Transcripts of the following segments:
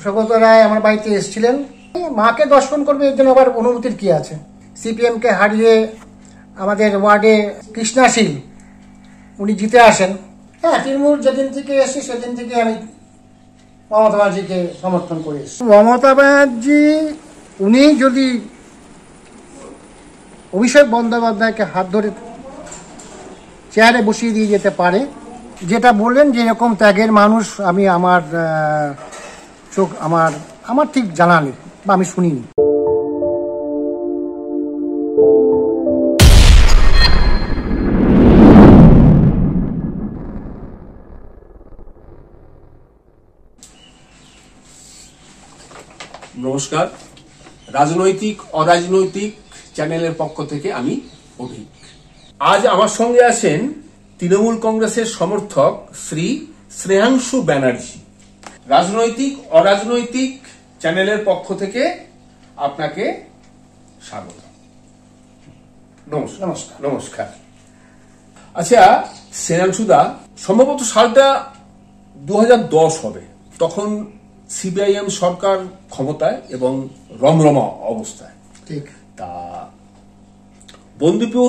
সৌগত রায় আমার বাড়িতে এসেছিলেন। মাকে দর্শন করবে এর জন্য আবার অনুমতির কি আছে? সিপিএমকে হারিয়ে আমাদের ওয়ার্ডে কৃষ্ণাশীল উনি জিতে আসেন। হ্যাঁ, তৃণমূল যেদিন থেকে এসেছি সেদিন থেকে আমি মমতা ব্যানার্জিকে সমর্থন করে এসেছি। মমতা ব্যানার্জি উনি যদি অভিষেক বন্দ্যোপাধ্যায়কে হাত ধরে চেয়ারে বসিয়ে দিয়ে যেতে পারে, যেটা বললেন যে এরকম ত্যাগের মানুষ আমি আমার চোখ আমার ঠিক জানা নেই বা আমি শুনিনি। নমস্কার, রাজনৈতিক অরাজনৈতিক চ্যানেলের পক্ষ থেকে আমি অভিক। আজ আমার সঙ্গে আছেন তৃণমূল কংগ্রেসের সমর্থক শ্রী শ্রেয়াংশু ব্যানার্জি। রাজনৈতিক অরাজনৈতিক চ্যানেলের পক্ষ থেকে আপনাকে স্বাগত। নমস্কার। নমস্কার। আচ্ছা শ্রেয়াংশুদা, সম্ভবত সালটা 2010 হবে, তখন সিপিআইএম সরকার ক্ষমতায় এবং রমরমা অবস্থায়। ঠিক। তা বন্দিপুর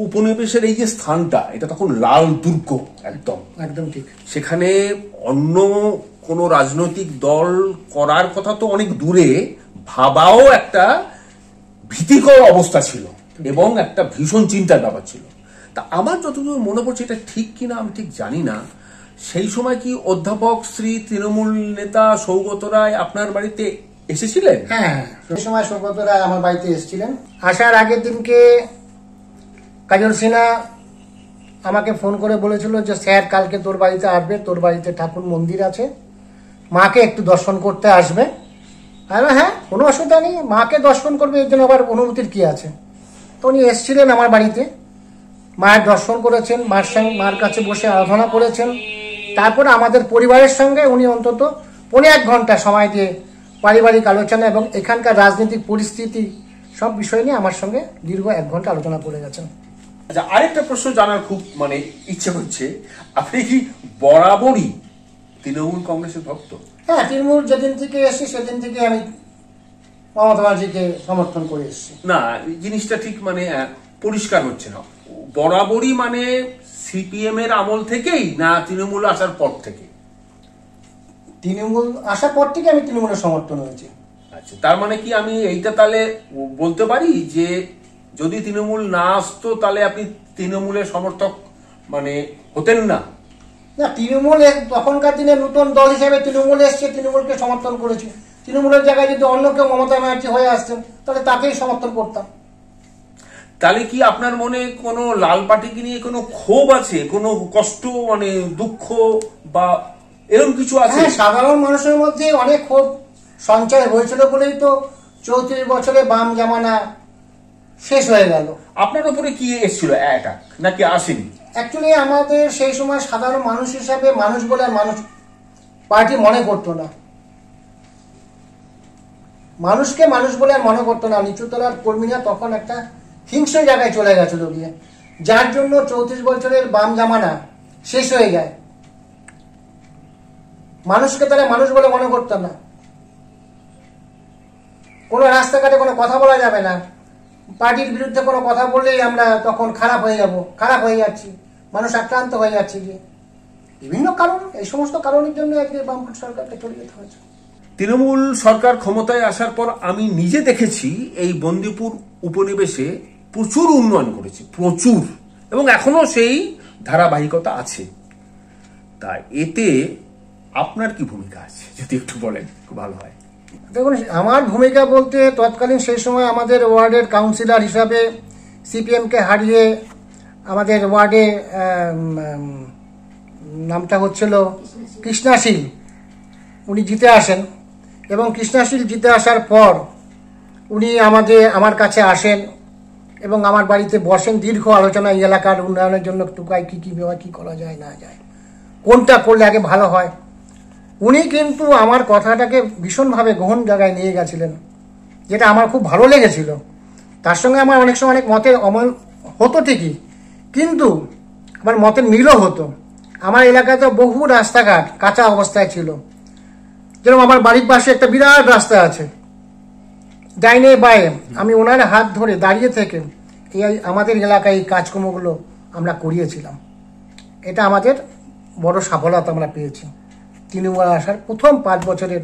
উপনিবেশের এই যে স্থানটা, এটা তখন লাল দুর্গ, একদম একদম ঠিক। সেখানে অন্য কোনো রাজনৈতিক দল করার কথা তো অনেক দূরে, ভাবাও একটা ভীতিকর অবস্থা ছিল এবং একটা ভীষণ চিন্তার ব্যাপার ছিল। তা আমার যতদূর মনে পড়ছে, এটা ঠিক কিনা আমি ঠিক জানি না, সেই সময় কি অধ্যাপক শ্রী তৃণমূল নেতা সৌগত রায় আপনার বাড়িতে এসেছিলেন? হ্যাঁ, সেই সময় সৌগত রায় আমার বাড়িতে এসেছিলেন। আসার আগের দিনকে কাজল সিনহা আমাকে ফোন করে বলেছিল যে স্যার কালকে তোর বাড়িতে আসবে, তোর বাড়িতে ঠাকুর মন্দির আছে, মাকে একটু দর্শন করতে আসবে। হ্যাঁ, কোনো অসুবিধা নেই, মাকে দর্শন করবে এর জন্য আবার অনুমতির কি আছে? তো উনি এসেছিলেন আমার বাড়িতে, মায়ের দর্শন করেছেন, মার কাছে বসে আরাধনা করেছেন। তারপরে আমাদের পরিবারের সঙ্গে উনি অন্তত 1.5 ঘন্টা সময় দিয়ে পারিবারিক আলোচনা এবং এখানকার রাজনৈতিক পরিস্থিতি সব বিষয় নিয়ে আমার সঙ্গে দীর্ঘ 1 ঘন্টা আলোচনা করে গেছেন। আচ্ছা, আরেকটা প্রশ্ন জানার খুব ইচ্ছে হচ্ছে, আপনি কি বরাবরই তৃণমূল কংগ্রেসের ভক্ত? হ্যাঁ, তৃণমূল যেদিন থেকে এসেছি সেদিন থেকে আমি মমতা ব্যানার্জিকে সমর্থন করে এসেছি। না, জিনিসটা ঠিক পরিষ্কার হচ্ছে না। বরাবরই সিপিএম এর আমল থেকেই, না তৃণমূল আসার পর থেকে? তৃণমূল আসার পর থেকে আমি তৃণমূলের সমর্থন হয়েছি। আচ্ছা, তার মানে কি আমি এইটা তাহলে বলতে পারি যে যদি তৃণমূল না আসতো তাহলে আপনি তৃণমূলের সমর্থক হতেন না? না, তৃণমূল তখনকার দিনে নতুন দল হিসেবে তৃণমূল এসছে, তৃণমূলকে সমর্থন করেছি। তৃণমূলের জায়গায় যদি অন্য কেউ মমতা ব্যানার্জি হয়ে আসতেন তাহলে তাকেই সমর্থন করতাম। তাহলে কি আপনার মনে কোনো লাল পার্টিকে নিয়ে কোনো ক্ষোভ আছে, কোনো কষ্ট, দুঃখ বা এরকম কিছু আছে? হ্যাঁ, সাধারণ মানুষের মধ্যে অনেক ক্ষোভ সঞ্চয় হয়েছিল বলেই তো 34 বছরে বাম জামানা শেষ হয়ে গেল। আপনার উপরে কি এসেছিল অ্যাটাক, নাকি আসেনি? অ্যাকচুয়ালি আমাদের সেই সময় সাধারণ মানুষ হিসাবে মানুষ বলে আর মানুষ পার্টি মনে করতো না, মানুষকে মানুষ বলে আর মনে করতো না। নিচুতলার কর্মীরা তখন একটা হিংস্র জায়গায় চলে গেছিল গিয়ে, যার জন্য 34 বছরের বাম জামানা শেষ হয়ে যায়। মানুষকে তারা মানুষ বলে মনে করতো না। কোনো রাস্তাঘাটে কোনো কথা বলা যাবে না, পার্টির বিরুদ্ধে কোনো কথা বললেই আমরা তখন খারাপ হয়ে যাব, খারাপ হয়ে যাচ্ছি, মানুষ আক্রান্ত হয়ে যাচ্ছে গিয়ে। বিভিন্ন কারণ, এই সমস্ত কারণের জন্য আজকে বামফ্রন্ট সরকারকে চলে যেতে হয়েছে। তৃণমূল সরকার ক্ষমতায় আসার পর আমি নিজে দেখেছি এই বন্দিপুর উপনিবেশে প্রচুর উন্নয়ন করেছে, প্রচুর, এবং এখনো সেই ধারাবাহিকতা আছে। তা এতে আপনার কি ভূমিকা আছে যদি একটু বলেন, খুব ভালো হয়। দেখুন, আমার ভূমিকা বলতে তৎকালীন সেই সময় আমাদের ওয়ার্ডের কাউন্সিলর হিসাবে সিপিএমকে হারিয়ে আমাদের ওয়ার্ডে নামটা হচ্ছিল কৃষ্ণাশীল উনি জিতে আসেন, এবং কৃষ্ণাশীল জিতে আসার পর উনি আমার কাছে আসেন এবং আমার বাড়িতে বসেন, দীর্ঘ আলোচনা এই এলাকার উন্নয়নের জন্য টুকাই কী করা যায় না যায়, কোনটা করলে আগে ভালো হয়। উনি কিন্তু আমার কথাটাকে ভীষণভাবে গহন জায়গায় নিয়ে গেছিলেন, যেটা আমার খুব ভালো লেগেছিল। তার সঙ্গে আমার অনেক সময় অনেক মতের অমল হতো ঠিকই, কিন্তু আমার মতের মিলও হতো। আমার এলাকাতে বহু রাস্তাঘাট কাঁচা অবস্থায় ছিল, যেরকম আমার বাড়ির পাশে একটা বিরাট রাস্তা আছে, ডাইনে বায়ে, আমি ওনার হাত ধরে দাঁড়িয়ে থেকে এই আমাদের এলাকায় এই কাজকর্মগুলো আমরা করিয়েছিলাম। এটা আমাদের বড় সফলতা আমরা পেয়েছি তৃণমূল আসার প্রথম 5 বছরের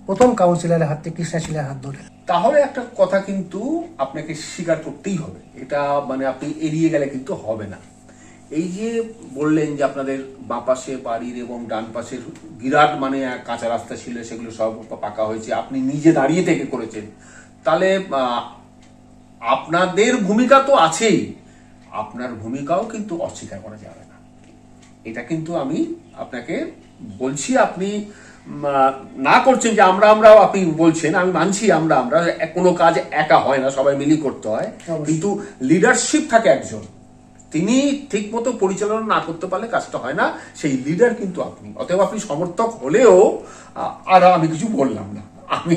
প্রথম কাউন্সিলরের হাত থেকে, কৃষ্ণাশিলের হাত ধরে। তাহলে একটা কথা কিন্তু আপনাকে স্বীকার করতেই হবে, এটা মানে আপনি এড়িয়ে গেলে কিন্তু হবে না। এই যে বললেন যে আপনাদের বাঁ পাশে বাড়ির এবং ডান পাশের বিরাট মানে কাঁচা রাস্তা ছিল, সেগুলো সব পাকা হয়েছে, আপনি নিজে দাঁড়িয়ে থেকে করেছেন, তাহলে আপনাদের ভূমিকা তো আছেই, আপনার ভূমিকাও কিন্তু অস্বীকার করা যাবে না। এটা কিন্তু আমি আপনাকে বলছি, আপনি না করছেন যে আমরাও, আপনি বলছেন, আমি মানছি আমরা কোনো কাজ একা হয় না, সবাই মিলি করতে হয়, কিন্তু লিডারশিপ থাকে একজন, তিনি ঠিক মতো পরিচালনা না করতে পারলে কাজটা হয় না, সেই লিডার কিন্তু আপনি। অতএব আপনি সমর্থক হলেও আর আমি কিছু বললাম না, আমি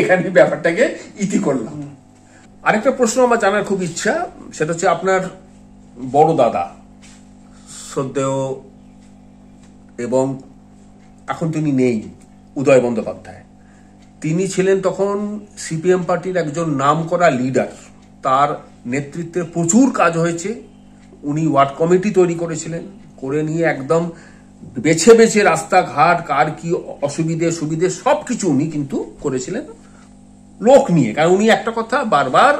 এখানে ব্যাপারটাকে ইতি করলাম। আরেকটা প্রশ্ন আমার জানার খুব ইচ্ছা, সেটা হচ্ছে আপনার বড় দাদা শ্রদ্ধেয় এবং এখন তিনি নেই, উদয় বন্দ্যোপাধ্যায়, তিনি ছিলেন তখন সিপিএম পার্টির একজন নামকরা লিডার, তার নেতৃত্বে প্রচুর কাজ হয়েছে, উনি ওয়ার্ড কমিটি তৈরি করেছিলেন, করে নিয়ে একদম বেছে বেছে রাস্তাঘাট, কার কি অসুবিধে সুবিধে সবকিছু উনি কিন্তু করেছিলেন লোক নিয়ে। কারণ উনি একটা কথা বারবার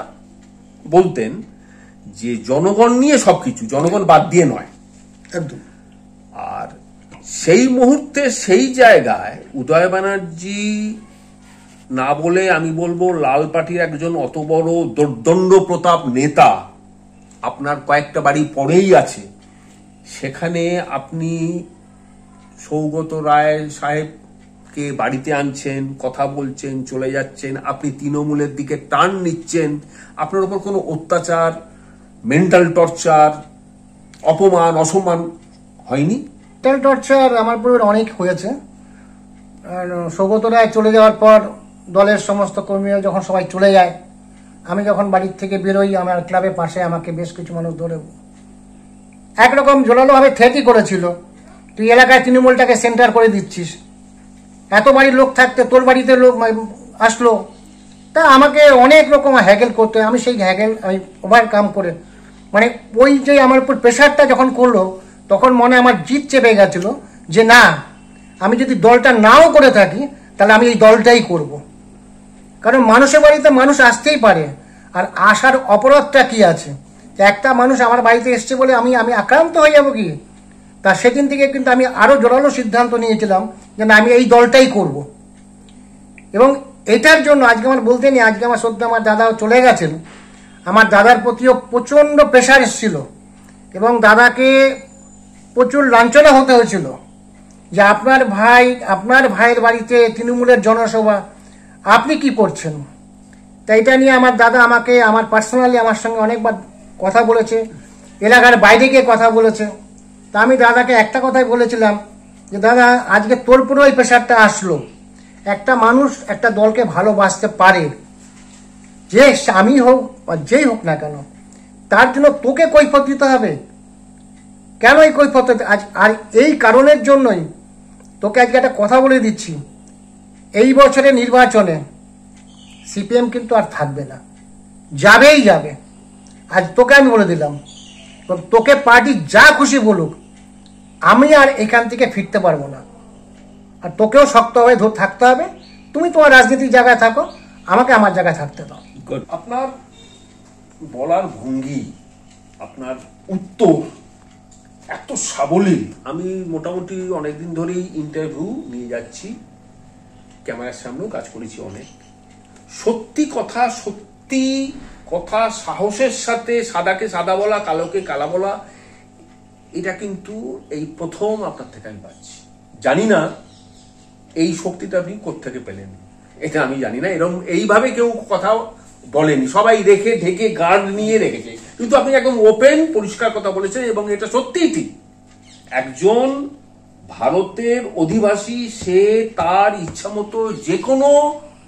বলতেন যে জনগণ নিয়ে সবকিছু, জনগণ বাদ দিয়ে নয় একদম। আর সেই মুহূর্তে সেই জায়গায় উদয় ব্যানার্জি না বলে আমি বলবো লাল পার্টির একজন অত বড় দোর্দণ্ড প্রতাপ নেতা আপনার কয়েকটা বাড়ি পরেই আছে, সেখানে আপনি সৌগত রায় সাহেবকে বাড়িতে আনছেন, কথা বলছেন, চলে যাচ্ছেন, আপনি তৃণমূলের দিকে টার্ন নিচ্ছেন, আপনার উপর কোনো অত্যাচার, মেন্টাল টর্চার, অপমান অসম্মান হয়নি? মেন্টাল টর্চার আমার পরিবার অনেক হয়েছে। সৌগত রায় চলে যাওয়ার পর দলের সমস্ত কর্মীরা যখন সবাই চলে যায়, আমি যখন বাড়ির থেকে বেরোই, আমার ক্লাবের পাশে আমাকে বেশ কিছু মানুষ ধরে একরকম জোরালোভাবে থ্রেটই করেছিল, তুই এলাকায় তৃণমূলটাকে সেন্টার করে দিচ্ছিস, এত বাড়ির লোক থাকতে তোর বাড়িতে লোক আসলো। তা আমাকে অনেক রকম হ্যাগেল করতে, আমি সেই হ্যাগেল আমি ওভারকাম করে, মানে ওই যে আমার উপর প্রেশারটা যখন করলো, তখন মনে আমার জিত চেপে গেছিল যে না, আমি যদি দলটা নাও করে থাকি তাহলে আমি এই দলটাই করব। কারণ মানুষের বাড়িতে মানুষ আসতেই পারে, আর আসার অপরাধটা কি আছে? একটা মানুষ আমার বাড়িতে এসছে বলে আমি আক্রান্ত হয়ে যাবো কি? তা সেদিন থেকে কিন্তু আমি আরো জোরালো সিদ্ধান্ত নিয়েছিলাম যে না, আমি এই দলটাই করব। এবং এটার জন্য আজকে আমার বলতে নেই, আজকে আমার সত্যি আমার দাদাও চলে গেছেন, আমার দাদার প্রতিও প্রচণ্ড প্রেশার এসেছিল এবং দাদাকে প্রচুর লাঞ্ছনা হতে হয়েছিল যে আপনার ভাইয়ের বাড়িতে তৃণমূলের জনসভা, আপনি কি করছেন? তাই এটা নিয়ে আমার দাদা আমাকে পার্সোনালি আমার সঙ্গে অনেকবার কথা বলেছে, এলাকার বাইরে গিয়ে কথা বলেছে। তা আমি দাদাকে একটা কথাই বলেছিলাম যে দাদা, আজকে তোর পুরো এই প্রেশারটা আসলো, একটা মানুষ একটা দলকে ভালোবাসতে পারে, যে আমি হোক বা যেই হোক না কেন, তার জন্য তোকে কৈফিয়ত দিতে হবে কেন? এই কৈফিয়ত আজ, আর এই কারণের জন্যই তোকে আজকে একটা কথা বলে দিচ্ছি, এই বছরের নির্বাচনে সিপিএম কিন্তু আর থাকবে না, যাবেই যাবে। আজ তোকে আমি বলে দিলাম, তোকে পার্টি যা খুশি বলুক, আমি আর এখান থেকে ফিরতে পারবো না, আর তোকেও শক্তভাবে থাকতে হবে। তুমি তোমার রাজনীতির জায়গায় থাকো, আমাকে আমার জায়গায় থাকতে দাও। আপনার বলার ভঙ্গি, আপনার উত্তর এত সাবলীল, আমি মোটামুটি অনেকদিন ধরেই ইন্টারভিউ নিয়ে যাচ্ছি, ক্যামেরার সামনেও কাজ করেছি অনেক, সত্যি কথা সাহসের সাথে সাদাকে সাদা বলা, কালোকে কালা বলা, এটা কিন্তু এই প্রথম আপনার থেকে আমি পাচ্ছি। জানি না এই শক্তিটা আপনি কোত্থেকে পেলেন, এটা আমি জানি না, এরকম এইভাবে কেউ কথা বলেনি, সবাই রেখে ঢেকে গার্ড নিয়ে রেখেছে, কিন্তু আপনি একদম ওপেন পরিষ্কার কথা বলেছেন এবং এটা সত্যিই ঠিক। একজন ভারতের অধিবাসী, সে তার ইচ্ছা মতো যে কোনো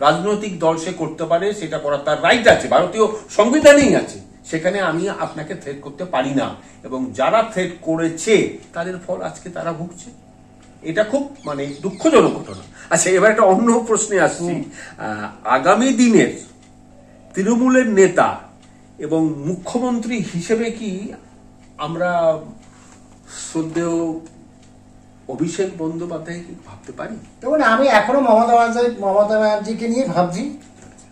রাজনৈতিক দল সে করতে পারে, সেটা করার তার রাইট আছে, ভারতীয় সংবিধানেই আছে, সেখানে আমি আপনাকে থ্রেট করতে পারি না, এবং যারা থ্রেট করেছে তাদের ফল আজকে তারা ভুগছে। এটা খুব মানে দুঃখজনক ঘটনা। আচ্ছা, এবার একটা অন্য প্রশ্নে আসছি। আগামী দিনের তৃণমূলের নেতা এবং মুখ্যমন্ত্রী হিসেবে কি আমরা শ্রদ্ধেয় অভিষেক বন্দ্যোপাধ্যায় কি ভাবতে পারি? দেখুন, আমি এখনো মমতা ব্যানার্জিকে নিয়ে ভাবছি।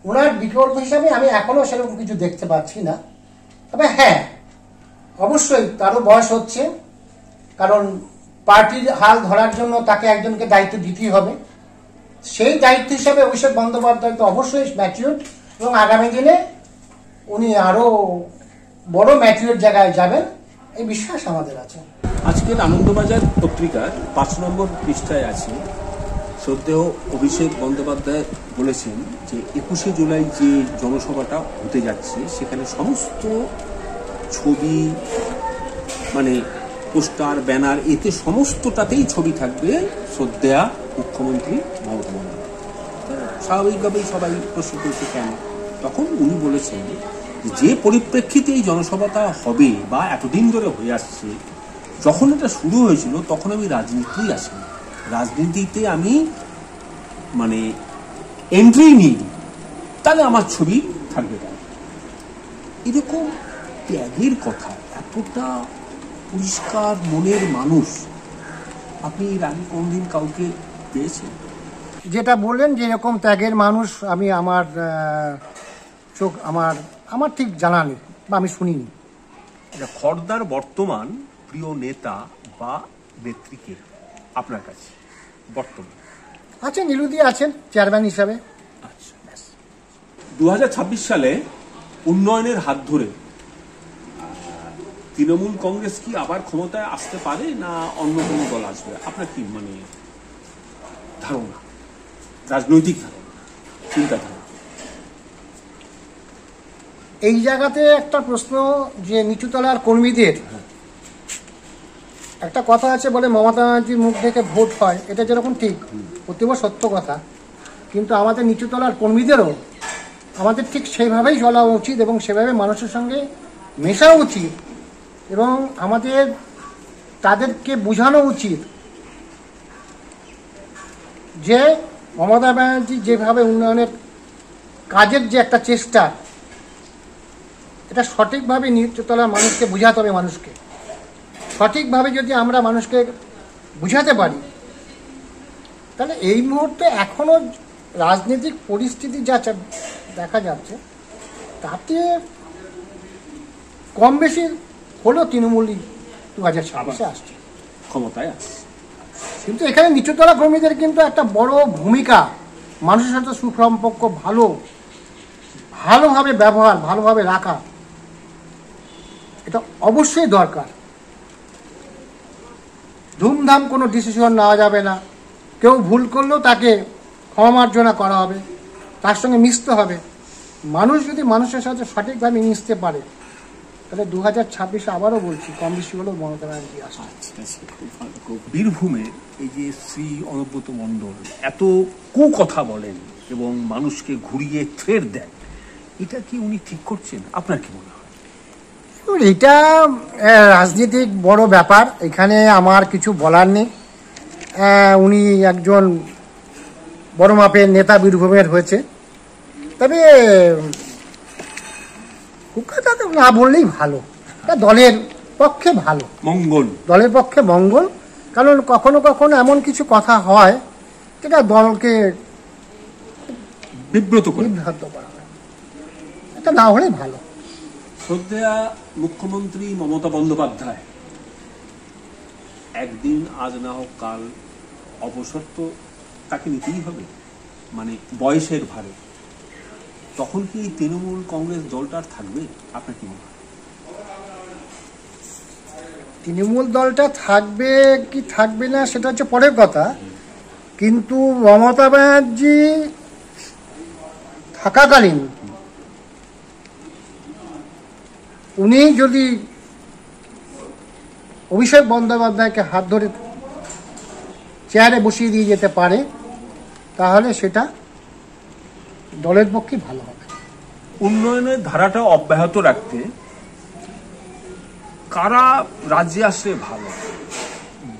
ওনার বিকল্প হিসাবে আমি এখনো সেরকম কিছু দেখতে পাচ্ছি না। তবে হ্যাঁ, অবশ্যই তারও বয়স হচ্ছে, কারণ পার্টির হাল ধরার জন্য তাকে একজনকে দায়িত্ব দিতেই হবে। সেই দায়িত্ব হিসাবে অভিষেক বন্দ্যোপাধ্যায় তো অবশ্যই ম্যাচিউর, এবং আগামী দিনে উনি আরো বড় ম্যাচিউর জায়গায় যাবেন এই বিশ্বাস আমাদের আছে। আজকের আনন্দবাজার পত্রিকার 5 নম্বর পৃষ্ঠায় আছে, শ্রদ্ধেয় অভিষেক বন্দ্যোপাধ্যায় বলেছেন যে 21শে জুলাই যে জনসভাটা হতে যাচ্ছে সেখানে সমস্ত ছবি, মানে পোস্টার, ব্যানার, এতে সমস্তটাতেই ছবি থাকবে শ্রদ্ধেয়া মুখ্যমন্ত্রী মমতা বন্দ্যোপাধ্যায়। স্বাভাবিকভাবেই সবাই প্রশ্ন করছে কেন। তখন উনি বলেছেন যে পরিপ্রেক্ষিতে এই জনসভাটা হবে বা এতদিন ধরে হয়ে আসছে, যখন এটা শুরু হয়েছিল তখন আমি রাজনীতিতেই আসিনি, রাজনীতিতে আমি মানে এন্ট্রি নিই, তাহলে আমার ছবি থাকবে কেন। এরকম ত্যাগের কথা, এতটা পরিষ্কার মনের মানুষ আপনি এর আগে কোনদিন কাউকে পেয়েছেন? যেটা বললেন যে এরকম ত্যাগের মানুষ আমি আমার ঠিক জানা নেই বা আমি শুনিনি। খড়দার বর্তমান প্রিয় নেতা বা নেত্রীকে আপনার কাছে বর্তমান আছেন, নীলুদি আছেন চেয়ারম্যান হিসাবে। আচ্ছা, 2026 সালে উন্নয়নের হাত ধরে তৃণমূল কংগ্রেস কি আবার ক্ষমতায় আসতে পারে, না অন্য কোনো দল আসবে? আপনার কি মানে ধারণা, রাজনৈতিক ধারণা, চিন্তাধারা? এই জায়গাতে একটা প্রশ্ন, যে নিচুতলার কর্মীদের একটা কথা আছে, বলে মমতা ব্যানার্জির মুখ থেকে ভোট হয়, এটা যেরকম ঠিক অতীব সত্য কথা, কিন্তু আমাদের নিচুতলার কর্মীদেরও আমাদের ঠিক সেইভাবেই চলা উচিত এবং সেভাবে মানুষের সঙ্গে মেশা উচিত, এবং আমাদের তাদেরকে বোঝানো উচিত যে মমতা ব্যানার্জি যেভাবে উন্নয়নের কাজের যে একটা চেষ্টা, এটা সঠিকভাবে নিচুতলার মানুষকে বোঝাতে হবে। মানুষকে সঠিকভাবে যদি আমরা মানুষকে বুঝাতে পারি, তাহলে এই মুহূর্তে এখনো রাজনৈতিক পরিস্থিতি যা দেখা যাচ্ছে তাতে কম বেশি হলেও তৃণমূলই 2026-এ আসছে, ক্ষমতায় আসছে। কিন্তু এখানে নিচুতলা কর্মীদের কিন্তু একটা বড় ভূমিকা, মানুষের সাথে সুসম্পর্ক, ভালোভাবে ব্যবহার, ভালোভাবে রাখা, এটা অবশ্যই দরকার। ধুমধাম কোনো ডিসিশন নেওয়া যাবে না, কেউ ভুল করলেও তাকে ক্ষমা মার্জনা করা হবে, তার সঙ্গে মিশতে হবে। মানুষ যদি মানুষের সাথে সঠিকভাবে মিশতে পারে, তাহলে 2026-এ আবারও বলছি কম বেশি হলেও মমতা ব্যানার্জি আসছে। বীরভূমে এই যে শ্রী অনুব্রত মণ্ডল এত কথা বলেন এবং মানুষকে ঘুরিয়ে থ্রেড দেন, এটা কি উনি ঠিক করছেন? আপনার কি মনে হয়? এটা রাজনীতিক বড় ব্যাপার, এখানে আমার কিছু বলার নেই। উনি একজন বড় মাপের নেতা বীরভূমের হয়েছে, তবে কথা না বললেই ভালো, দলের পক্ষে ভালো, দলের পক্ষে মঙ্গল। কারণ কখনো কখনো এমন কিছু কথা হয় যেটা দলকে বিভ্রান্ত করা হয়, এটা না হলেই ভালো। শ্রদ্ধেয়া মুখ্যমন্ত্রী মমতা বন্দ্যোপাধ্যায় একদিন, আজ না হোক কাল, অবসর তো তাকে নিতেই হবে, মানে বয়সের ভারে। তখন কি তৃণমূল কংগ্রেস দলটা থাকবে? আপনার কি মনে হয়? তৃণমূল দলটা থাকবে কি থাকবে না সেটা হচ্ছে পরের কথা, কিন্তু মমতা ব্যানার্জি থাকাকালীন উনি যদি অভিষেক বন্দ্যোপাধ্যায়কে হাত ধরে চেয়ারে বসিয়ে দিয়ে যেতে পারে, তাহলে সেটা দলের পক্ষে ভালো হবে। উন্নয়নের ধারাটা অব্যাহত রাখতে কারা রাজ্যে আসলে ভালো?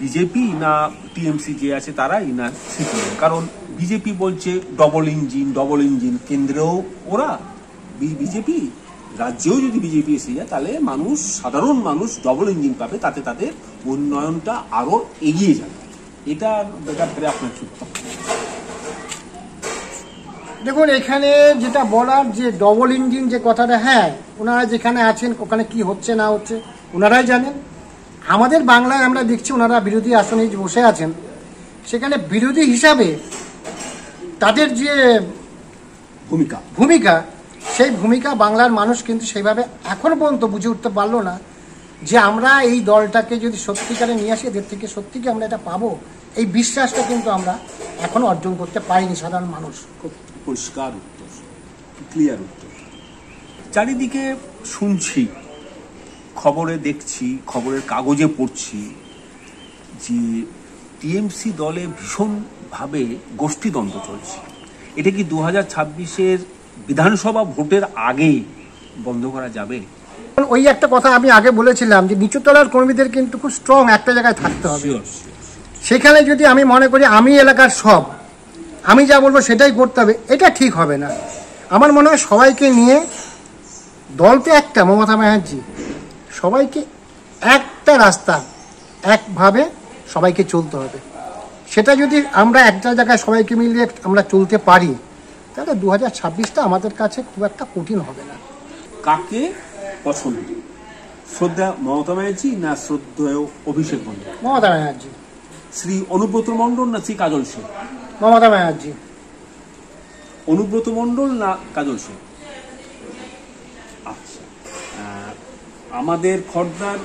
বিজেপি না টিএমসি যে আছে তারাই না সিপিএম? কারণ বিজেপি বলছে ডবল ইঞ্জিন, কেন্দ্রেও ওরা বিজেপি, রাজ্যেও যদি বিজেপি এসে যায় তাহলে সাধারণ মানুষ ডবল ইঞ্জিন পাবে, তাতে তাদের উন্নয়নটা আরো এগিয়ে যাবে। এটার ব্যাপারে আপনার কি? দেখুন, এখানে যেটা বলার যে ডবল ইঞ্জিন যে কথাটা, হ্যাঁ ওনারা যেখানে আছেন ওখানে কি হচ্ছে না হচ্ছে ওনারাই জানেন। আমাদের বাংলায় আমরা দেখছি ওনারা বিরোধী আসনে যে বসে আছেন, সেখানে বিরোধী হিসাবে তাদের যে ভূমিকা সেই ভূমিকা বাংলার মানুষ কিন্তু সেইভাবে এখনো পর্যন্ত বুঝে উঠতে পারলো না যে আমরা এই দলটাকে যদি সত্যিকারে নিয়ে আসি এদের থেকে সত্যিকে আমরা এটা পাবো, এই বিশ্বাসটা কিন্তু আমরা এখনো অর্জন করতে পারিনি সাধারণ মানুষ। খুব পরিষ্কার উত্তর, ক্লিয়ার উত্তর। চারিদিকে শুনছি, খবরে দেখছি, খবরের কাগজে পড়ছি যে টিএমসি দলে ভীষণভাবে গোষ্ঠীদ্বন্দ্ব চলছে। এটা কি 2026-এর বিধানসভা ভোটের আগে বন্ধ করা যাবে? ওই একটা কথা আমি আগে বলেছিলাম যে নিচুতলার কর্মীদের কিন্তু খুব স্ট্রং একটা জায়গায় থাকতে হবে। সেখানে যদি আমি মনে করি আমি এলাকার সব, আমি যা বলবো সেটাই করতে হবে, এটা ঠিক হবে না। আমার মনে হয় সবাইকে নিয়ে, দল তো একটা, মমতা ব্যানার্জি, সবাইকে একটা রাস্তা একভাবে সবাইকে চলতে হবে। সেটা যদি আমরা একটা জায়গায় সবাইকে মিলিয়ে আমরা চলতে পারি তাহলে 2026টা আমাদের কাছে খুব একটা কঠিন হবে না। কাকে পছন্দ, শ্রদ্ধা মমতা ব্যানার্জি না শ্রদ্ধেয় অভিষেক বন্দ্যোপাধ্যায়? মমতা ব্যানার্জি। শ্রী অনুব্রত মণ্ডল না শ্রী কাজল সেন? মমতা ব্যানার্জি। অনুব্রত মণ্ডল না কাজল সেন? আচ্ছা, আমাদের খর্দার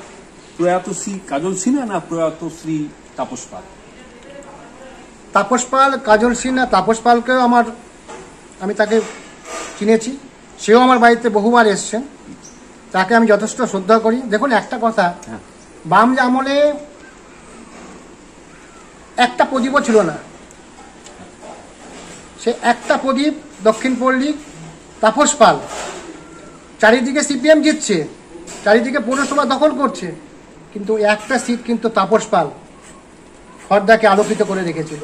প্রয়াত শ্রী কাজল সিনহা না প্রয়াত শ্রী তাপস পাল? তাপস পাল, কাজল সিনহা। তাপস পালকেও আমি তাকে চিনেছি, সেও আমার বাড়িতে বহুবার এসছেন, তাকে আমি যথেষ্ট শ্রদ্ধা করি। দেখুন একটা কথা, বাম আমলে একটা প্রদীপও ছিল না, সে একটা প্রদীপ দক্ষিণ পল্লী তাপস পাল, চারিদিকে সিপিএম জিতছে, চারিদিকে পৌরসভা দখল করছে, কিন্তু একটা সিট কিন্তু তাপস পাল খর্দাকে আলোকিত করে রেখেছিল।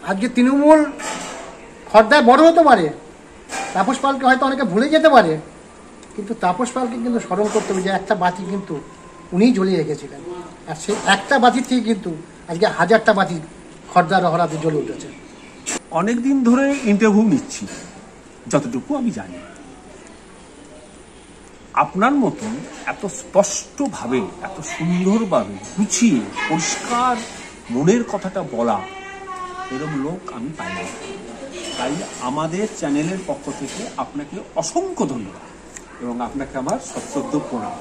আজকে তৃণমূল খর্দায় বড় হতে পারে, তাপস পালকে হয়তো অনেকে ভুলে যেতে পারে, কিন্তু তাপস পালকে কিন্তু স্মরণ করতে হবে যে একটা বাতি কিন্তু উনিই জ্বলিয়ে রেখেছিলেন, আর সেই একটা বাতির থেকে কিন্তু আজকে হাজারটা বাতি খর্দার হরাতে জ্বলে উঠেছে। অনেকদিন ধরে ইন্টারভিউ নিচ্ছি, যতটুকু আমি জানি আপনার মতন এত স্পষ্টভাবে, এত সুন্দরভাবে গুছিয়ে পরিষ্কার মনের কথাটা বলা এরকম লোক আমি পাই না। তাই আমাদের চ্যানেলের পক্ষ থেকে আপনাকে অসংখ্য ধন্যবাদ এবং আপনাকে আমার সশ্রদ্ধ প্রণাম।